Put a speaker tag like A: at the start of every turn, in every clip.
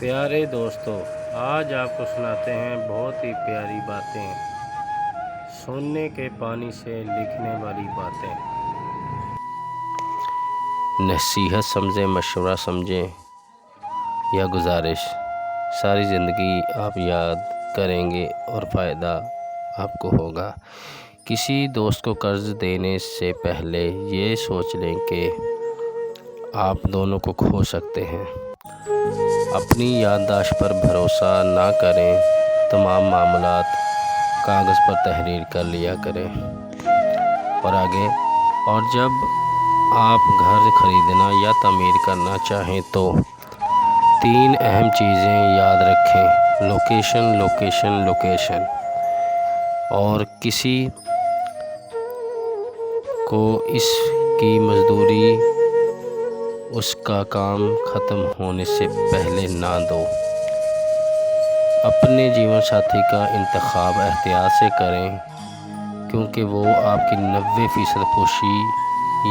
A: پیارے دوستو، آج آپ کو سناتے ہیں بہت ہی پیاری باتیں، سونے کے پانی سے لکھنے والی باتیں۔ نصیحت سمجھیں، مشورہ سمجھیں یا گزارش، ساری زندگی آپ یاد کریں گے اور فائدہ آپ کو ہوگا۔ کسی دوست کو قرض دینے سے پہلے یہ سوچ لیں کہ آپ دونوں کو کھو سکتے ہیں۔ اپنی یادداشت پر بھروسہ نہ کریں، تمام معاملات کاغذ پر تحریر کر لیا کریں۔ اور جب آپ گھر خریدنا یا تعمیر کرنا چاہیں تو 3 اہم چیزیں یاد رکھیں: لوکیشن اور کسی کو اس کی مزدوری اس کا کام ختم ہونے سے پہلے نہ دو۔ اپنے جیون ساتھی کا انتخاب احتیاط سے کریں، کیونکہ وہ آپ کی 90% خوشی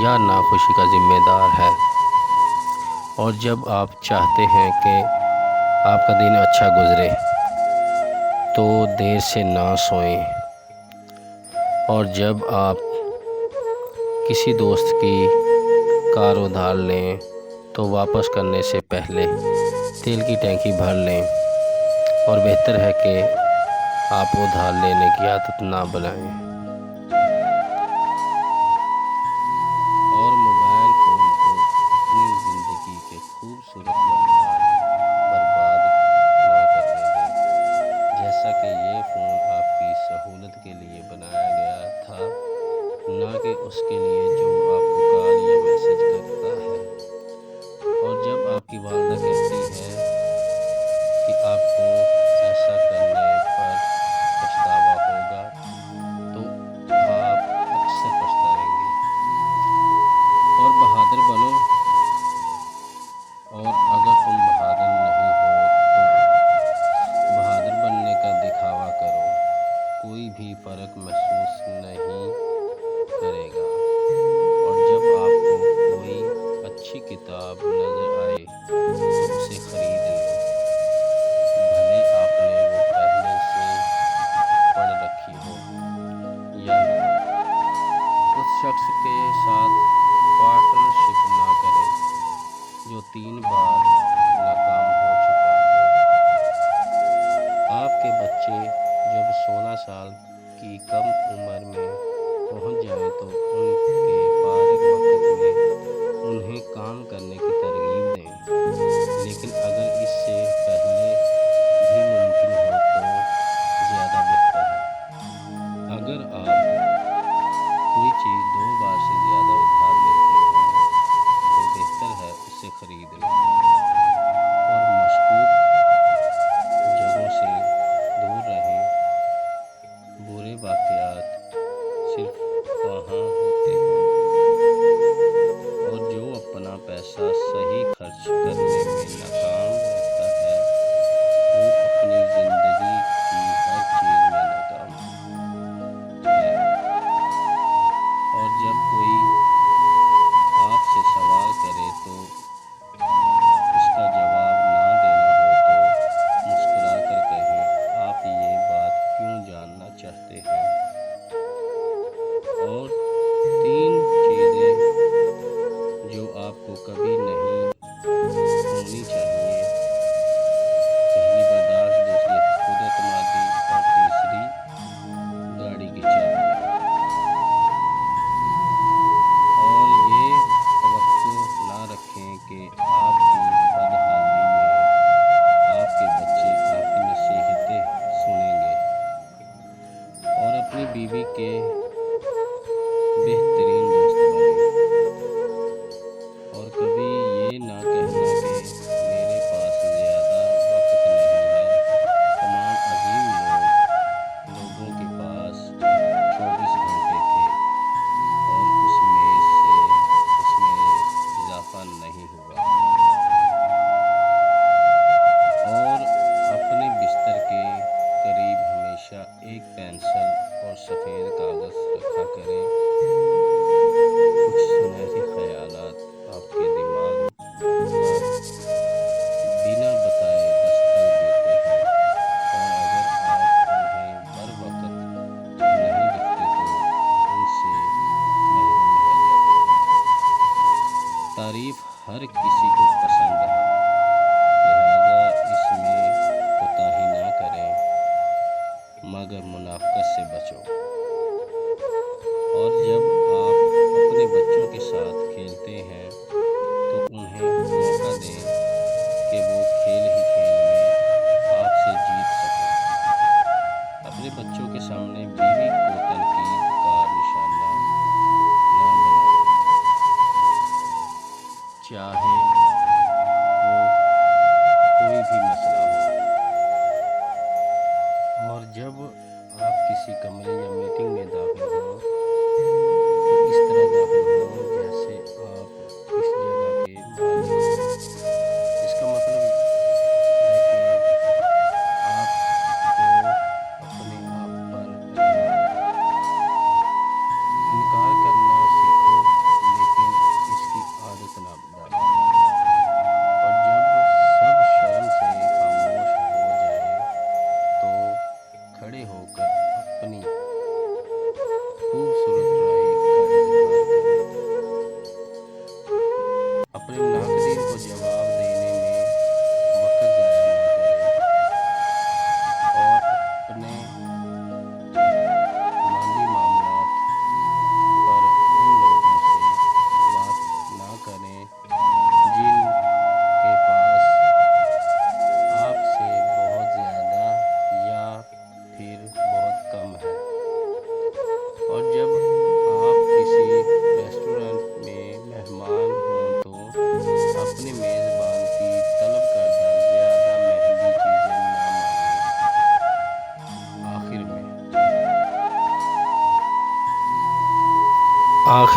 A: یا ناخوشی کا ذمہ دار ہے۔ اور جب آپ چاہتے ہیں کہ آپ کا دن اچھا گزرے تو دیر سے نہ سوئیں۔ اور جب آپ کسی دوست کی کار ادھار لیں تو واپس کرنے سے پہلے تیل کی ٹینکی بھر لیں، اور بہتر ہے کہ آپ ادھار لینے کی عادت نہ بنائیں۔ اور موبائل فون کو اپنی زندگی کے خوبصورت لمحات برباد نہ کرنے دیں۔ جیسا کہ یہ فون آپ کی سہولت کے لیے بنایا گیا تھا، نہ کہ اس کے لیے جو آپ کو کال یا میسج کرتا ہے۔ اور جب آپ کی والدہ کہتی ہے کہ آپ کو ایسا کرنے پر پچھتاوا ہوگا، تو آپ اکثر پچھتائیں گے۔ اور بہادر بنو، اور اگر تم بہادر نہیں ہو تو بہادر بننے کا دکھاوا کرو، کوئی بھی فرق محسوس نہیں کرے گا۔ اور جب آپ کو کوئی اچھی کتاب نظر آئے تو اسے خرید لیں، بھلے آپ نے وہ پہلے سے پڑھ رکھی ہو یا نہ۔ اس شخص کے ساتھ پارٹنرشپ نہ کریں جو 3 بار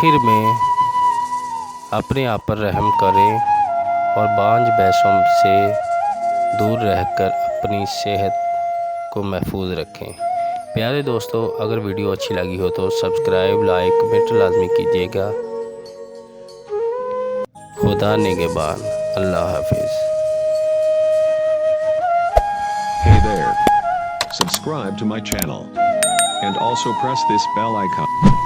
A: آخر میں اپنے آپ پر رحم کریں اور بانجھ بحثوں سے دور رہ کر اپنی صحت کو محفوظ رکھیں۔ پیارے دوستو، اگر ویڈیو اچھی لگی ہو تو سبسکرائب، لائک، کمنٹ لازمی کیجیے گا۔ خدا نگہبان۔ اللہ حافظ۔
B: Hey there. Subscribe to my channel. And also press this bell icon.